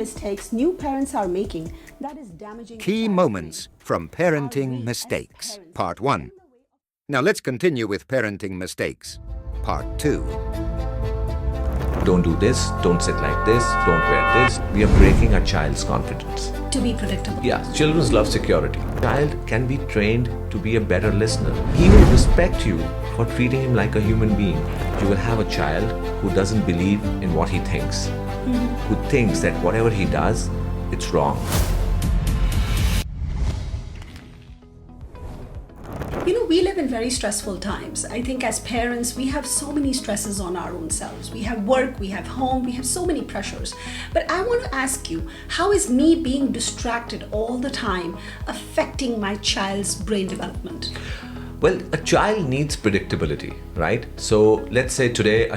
mistakes new parents are making that is damaging Key moments from parenting mistakes, Part 1. Now let's continue with parenting mistakes, Part 2. Don't do this, don't sit like this, don't wear this. We are breaking our child's confidence. to be predictable. Yeah, children love security. Child can be trained to be a better listener. He will respect you for treating him like a human being. You will have a child who doesn't believe in what he thinks, who thinks that whatever he does, it's wrong. You know, we live in very stressful times. I think as parents, we have so many stresses on our own selves. We have work, we have home, we have so many pressures. But I want to ask you, how is me being distracted all the time affecting my child's brain development? Well, a child needs predictability, right? So let's say today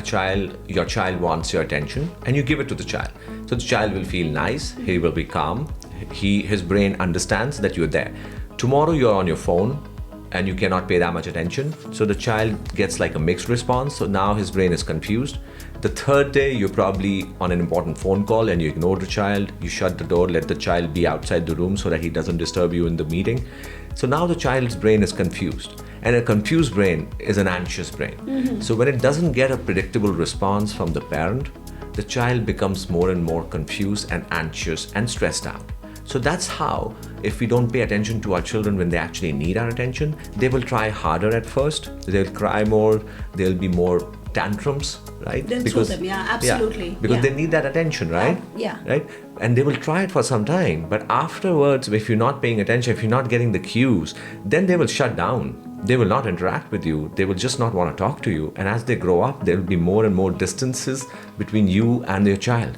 your child wants your attention and you give it to the child. So the child will feel nice, he will be calm, his brain understands that you're there. Tomorrow you're on your phone and you cannot pay that much attention. So the child gets like a mixed response. So now his brain is confused. The third day, you're probably on an important phone call and you ignore the child. You shut the door, let the child be outside the room so that he doesn't disturb you in the meeting. So now the child's brain is confused. And a confused brain is an anxious brain. So when it doesn't get a predictable response from the parent, the child becomes more and more confused and anxious and stressed out. So that's how, if we don't pay attention to our children when they actually need our attention, they will try harder at first, they'll cry more, there'll be more tantrums, right? They'll throw them, yeah, absolutely. Because yeah. they need that attention, right? Yeah. Right? And they will try it for some time, but afterwards, if you're not paying attention, if you're not getting the cues, then they will shut down. They will not interact with you. They will just not want to talk to you. And as they grow up, there will be more and more distances between you and your child.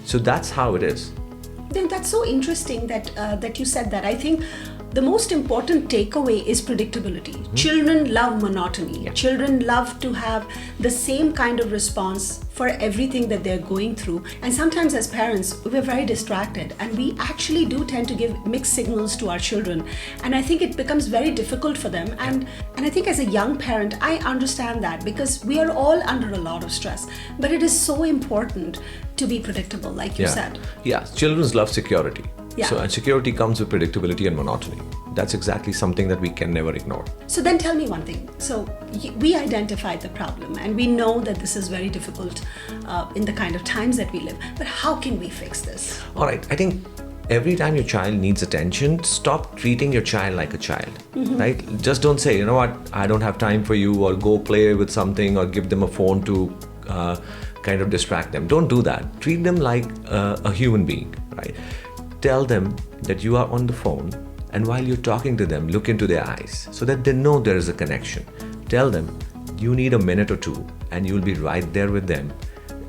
So that's how it is. Then that's so interesting that you said that. I think the most important takeaway is predictability. Children love monotony. Yeah. Children love to have the same kind of response for everything that they're going through. And sometimes as parents, we're very distracted and we actually do tend to give mixed signals to our children. And I think it becomes very difficult for them. And I think as a young parent, I understand that because we are all under a lot of stress. But it is so important to be predictable, like you said. Yeah, children love security. Yeah. So, and security comes with predictability and monotony. That's exactly something that we can never ignore. So then tell me one thing. So we identified the problem and we know that this is very difficult in the kind of times that we live. But how can we fix this? All right, I think every time your child needs attention, stop treating your child like a child, right? Just don't say, you know what, I don't have time for you, or go play with something, or give them a phone to kind of distract them. Don't do that. Treat them like a human being, right? Tell them that you are on the phone, and while you're talking to them, look into their eyes so that they know there is a connection. Tell them you need a minute or two and you'll be right there with them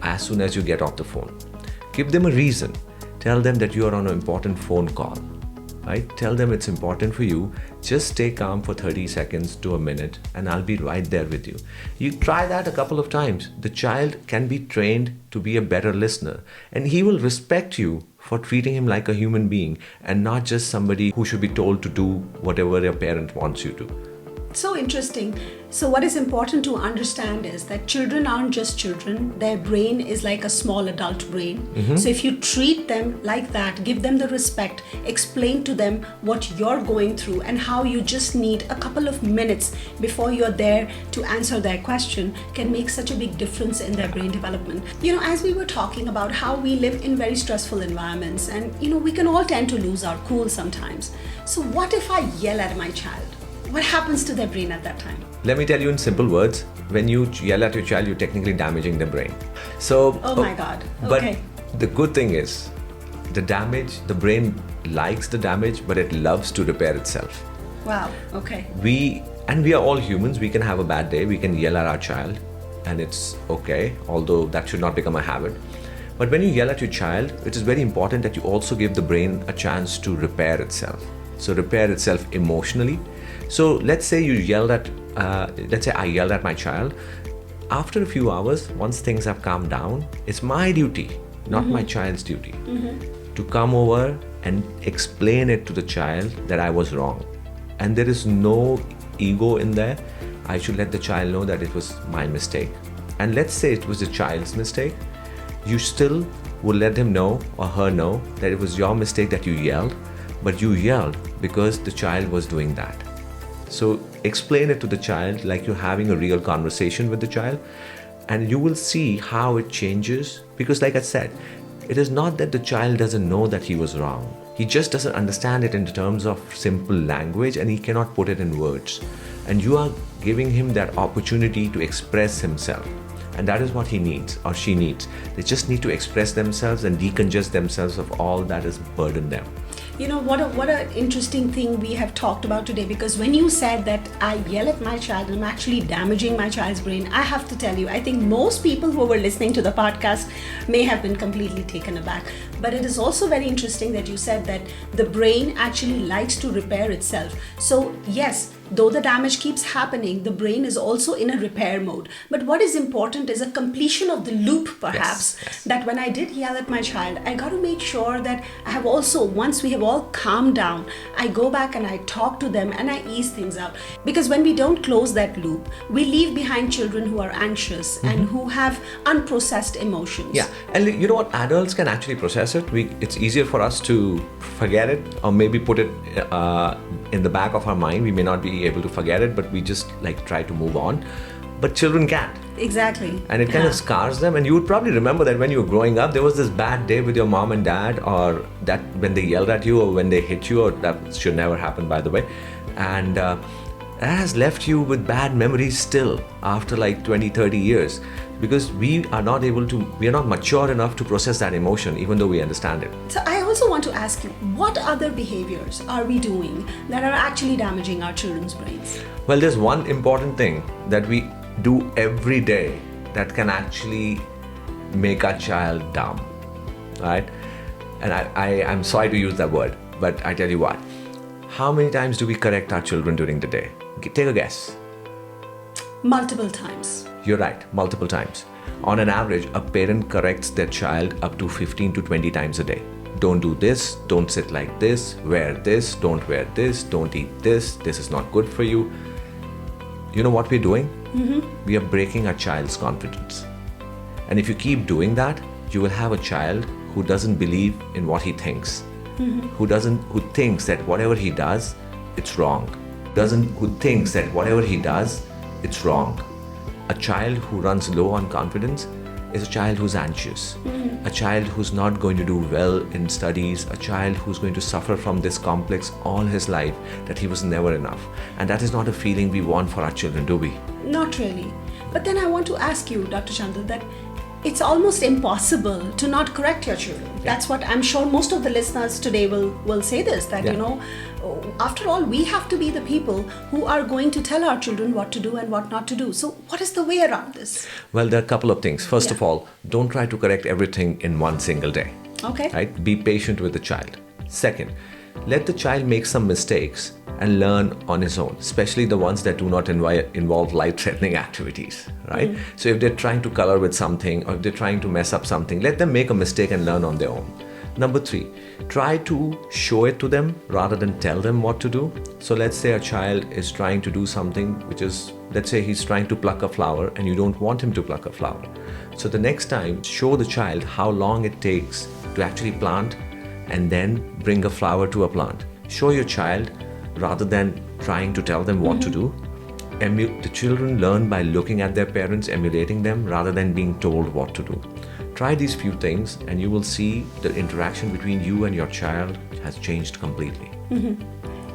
as soon as you get off the phone. Give them a reason. Tell them that you are on an important phone call, right? Tell them it's important for you. Just stay calm for 30 seconds to a minute and I'll be right there with you. You try that a couple of times. The child can be trained to be a better listener and he will respect you for treating him like a human being and not just somebody who should be told to do whatever your parent wants you to. So interesting. So what is important to understand is that children aren't just children. Their brain is like a small adult brain. So if you treat them like that, give them the respect, explain to them what you're going through and how you just need a couple of minutes before you're there to answer their question can make such a big difference in their brain development. You know, as we were talking about how we live in very stressful environments and, you know, we can all tend to lose our cool sometimes. So what if I yell at my child? What happens to their brain at that time? Let me tell you in simple words, when you yell at your child, you're technically damaging their brain. So, Oh my God. Okay. But the good thing is, the brain likes the damage, but it loves to repair itself. Wow. Okay. We are all humans, we can have a bad day, we can yell at our child, and it's okay, although that should not become a habit. But when you yell at your child, it is very important that you also give the brain a chance to repair itself. So repair itself emotionally. So let's say I yelled at my child. After a few hours, once things have calmed down, it's my duty, not my child's duty, to come over and explain it to the child that I was wrong. And there is no ego in there. I should let the child know that it was my mistake. And let's say it was the child's mistake. You still would let him know or her know that it was your mistake that you yelled, but you yelled because the child was doing that. So explain it to the child like you're having a real conversation with the child, and you will see how it changes. Because like I said, it is not that the child doesn't know that he was wrong. He just doesn't understand it in terms of simple language, and he cannot put it in words. And you are giving him that opportunity to express himself. And that is what he needs or she needs. They just need to express themselves and decongest themselves of all that has burdened them. You know, what an interesting thing we have talked about today, because when you said that I yell at my child and I'm actually damaging my child's brain, I have to tell you, I think most people who were listening to the podcast may have been completely taken aback. But it is also very interesting that you said that the brain actually likes to repair itself. So yes, though the damage keeps happening, the brain is also in a repair mode. But what is important is a completion of the loop, perhaps, Yes. that when I did yell at my child, I got to make sure that I have also, once we have all calmed down, I go back and I talk to them and I ease things out. Because when we don't close that loop, we leave behind children who are anxious and who have unprocessed emotions. Yeah, and you know what? Adults can actually process it. It's easier for us to forget it or maybe put it in the back of our mind. We may not be able to forget it, but we just like try to move on. But children can't. Exactly. And it kind of scars them. And you would probably remember that when you were growing up, there was this bad day with your mom and dad, or that when they yelled at you or when they hit you, or that should never happen, by the way. And that has left you with bad memories still after like 20, 30 years. Because we are not mature enough to process that emotion, even though we understand it. So I also want to ask you, what other behaviors are we doing that are actually damaging our children's brains? Well, there's one important thing that we do every day that can actually make our child dumb, right? And I'm sorry to use that word, but I tell you what, how many times do we correct our children during the day? Take a guess. Multiple times. You're right, multiple times. On an average, a parent corrects their child up to 15 to 20 times a day. Don't do this, don't sit like this, wear this, don't wear this, don't eat this is not good for you. You know what we're doing? We are breaking our child's confidence. And if you keep doing that, you will have a child who doesn't believe in what he thinks, who thinks that whatever he does, it's wrong. Who thinks that whatever he does, it's wrong. A child who runs low on confidence is a child who's anxious, a child who's not going to do well in studies, a child who's going to suffer from this complex all his life that he was never enough. And that is not a feeling we want for our children, do we? Not really. But then I want to ask you, Dr. Chandra, that it's almost impossible to not correct your children. Yeah. That's what I'm sure most of the listeners today will say this, that, Yeah. you know, after all, we have to be the people who are going to tell our children what to do and what not to do. So what is the way around this? Well, there are a couple of things. First Yeah. of all, don't try to correct everything in one single day. Okay. Right? Be patient with the child. Second, let the child make some mistakes and learn on his own, especially the ones that do not involve life-threatening activities, right? So if they're trying to color with something or if they're trying to mess up something, let them make a mistake and learn on their own. Number 3, try to show it to them rather than tell them what to do. So let's say a child is trying to do something which is, let's say he's trying to pluck a flower and you don't want him to pluck a flower. So the next time, show the child how long it takes to actually plant and then bring a flower to a plant. Show your child rather than trying to tell them what to do. The children learn by looking at their parents, emulating them rather than being told what to do. Try these few things and you will see the interaction between you and your child has changed completely.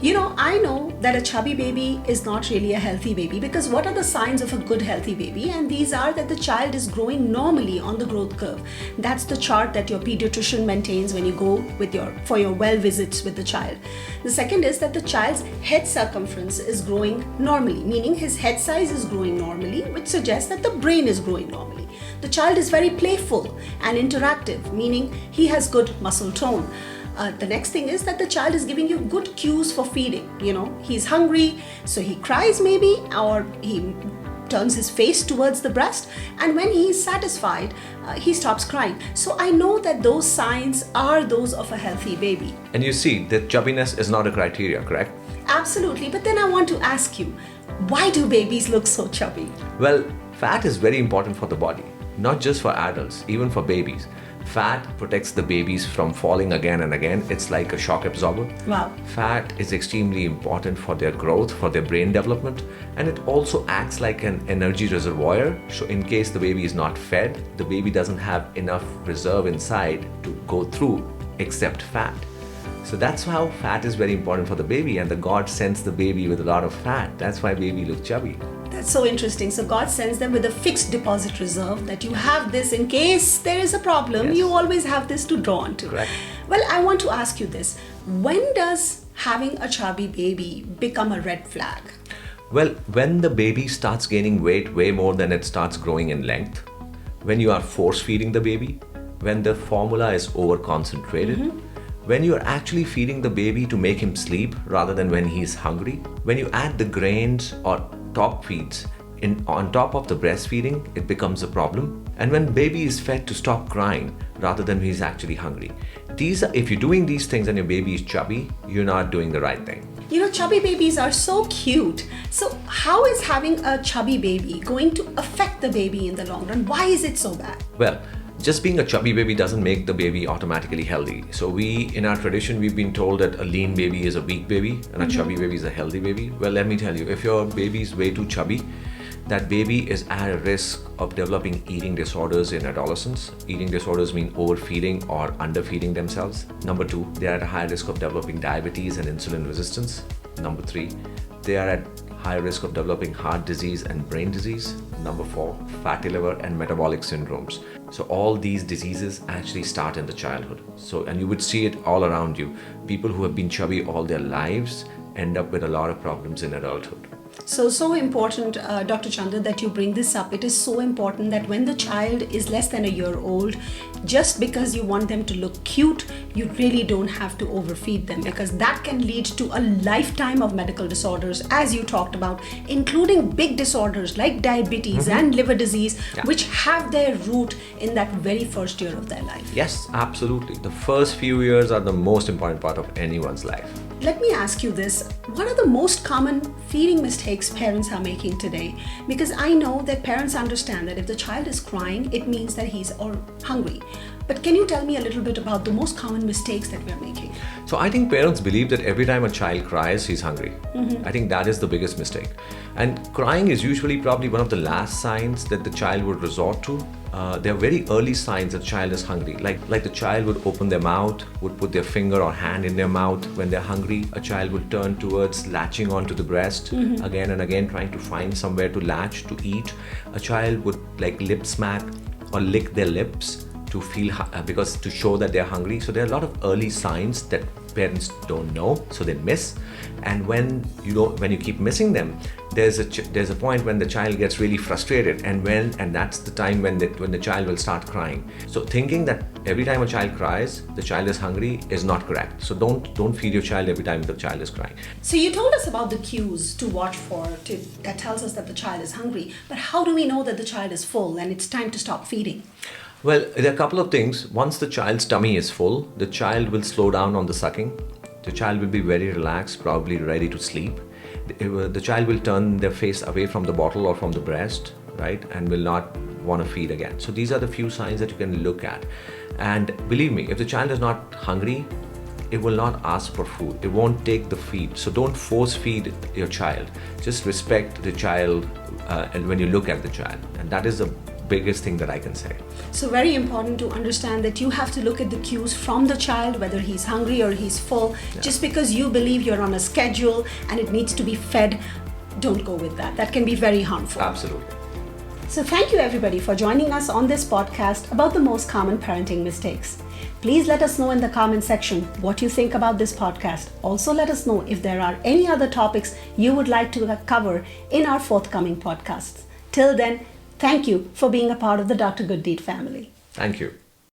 You know, I know that a chubby baby is not really a healthy baby, because what are the signs of a good healthy baby? And these are that the child is growing normally on the growth curve. That's the chart that your pediatrician maintains when you go for your well visits with the child. The second is that the child's head circumference is growing normally, meaning his head size is growing normally, which suggests that the brain is growing normally. The child is very playful and interactive, meaning he has good muscle tone. The next thing is that the child is giving you good cues for feeding. You know, he's hungry, so he cries maybe, or he turns his face towards the breast, and when he is satisfied, he stops crying. So I know that those signs are those of a healthy baby. And you see that chubbiness is not a criteria, correct? Absolutely, but then I want to ask you, why do babies look so chubby? Well, fat is very important for the body, not just for adults, even for babies. Fat protects the babies from falling again and again. It's like a shock absorber. Wow. Fat is extremely important for their growth, for their brain development, and it also acts like an energy reservoir. So in case the baby is not fed, the baby doesn't have enough reserve inside to go through except fat. So that's how fat is very important for the baby, and the God sends the baby with a lot of fat. That's why baby look chubby. That's so interesting. So God sends them with a fixed deposit reserve that you have this in case there is a problem. Yes. You always have this to draw on to. Correct. Well, I want to ask you this. When does having a chubby baby become a red flag? Well, when the baby starts gaining weight way more than it starts growing in length, when you are force feeding the baby, when the formula is over concentrated, when you are actually feeding the baby to make him sleep rather than when he's hungry, when you add the grains or top feeds on top of the breastfeeding, it becomes a problem. And when baby is fed to stop crying rather than he's actually hungry. If you're doing these things and your baby is chubby, you're not doing the right thing. You know, chubby babies are so cute. So how is having a chubby baby going to affect the baby in the long run? Why is it so bad? Well, just being a chubby baby doesn't make the baby automatically healthy. So in our tradition, we've been told that a lean baby is a weak baby and a chubby baby is a healthy baby. Well, let me tell you, if your baby is way too chubby, that baby is at a risk of developing eating disorders in adolescence. Eating disorders mean overfeeding or underfeeding themselves. Number 2, they are at a high risk of developing diabetes and insulin resistance. Number 3, they are at high risk of developing heart disease and brain disease. Number 4, fatty liver and metabolic syndromes. So all these diseases actually start in the childhood. And you would see it all around you. People who have been chubby all their lives end up with a lot of problems in adulthood. So important, Dr. Chandra, that you bring this up. It is so important that when the child is less than a year old, just because you want them to look cute, you really don't have to overfeed them, because that can lead to a lifetime of medical disorders, as you talked about, including big disorders like diabetes and liver disease, which have their root in that very first year of their life. Yes, absolutely. The first few years are the most important part of anyone's life. Let me ask you this. What are the most common feeding mistakes parents are making today? Because I know that parents understand that if the child is crying, it means that he's hungry. But can you tell me a little bit about the most common mistakes that we are making? So I think parents believe that every time a child cries, he's hungry. I think that is the biggest mistake. And crying is usually probably one of the last signs that the child would resort to. There are very early signs that the child is hungry. Like the child would open their mouth, would put their finger or hand in their mouth when they're hungry. A child would turn towards latching onto the breast again and again, trying to find somewhere to latch to eat. A child would like lip smack or lick their lips to show that they're hungry. So there are a lot of early signs that parents don't know, so they miss. And when you keep missing them, there's a point when the child gets really frustrated, and that's the time when the child will start crying. So thinking that every time a child cries, the child is hungry is not correct. So don't feed your child every time the child is crying. So you told us about the cues to watch for that tells us that the child is hungry, but how do we know that the child is full and it's time to stop feeding? Well, there are a couple of things. Once the child's tummy is full, the child will slow down on the sucking. The child will be very relaxed, probably ready to sleep. The child will turn their face away from the bottle or from the breast, right? And will not want to feed again. So these are the few signs that you can look at. And believe me, if the child is not hungry, it will not ask for food. It won't take the feed. So don't force feed your child. Just respect the child and when you look at the child. And that is the biggest thing that I can say. So very important to understand that you have to look at the cues from the child, whether he's hungry or he's full. Just because you believe you're on a schedule and it needs to be fed, don't go with that. That can be very harmful. Absolutely. So thank you everybody for joining us on this podcast about the most common parenting mistakes. Please let us know in the comment section what you think about this podcast. Also let us know if there are any other topics you would like to cover in our forthcoming podcasts. Till then, thank you for being a part of the Dr. Good Deed family. Thank you.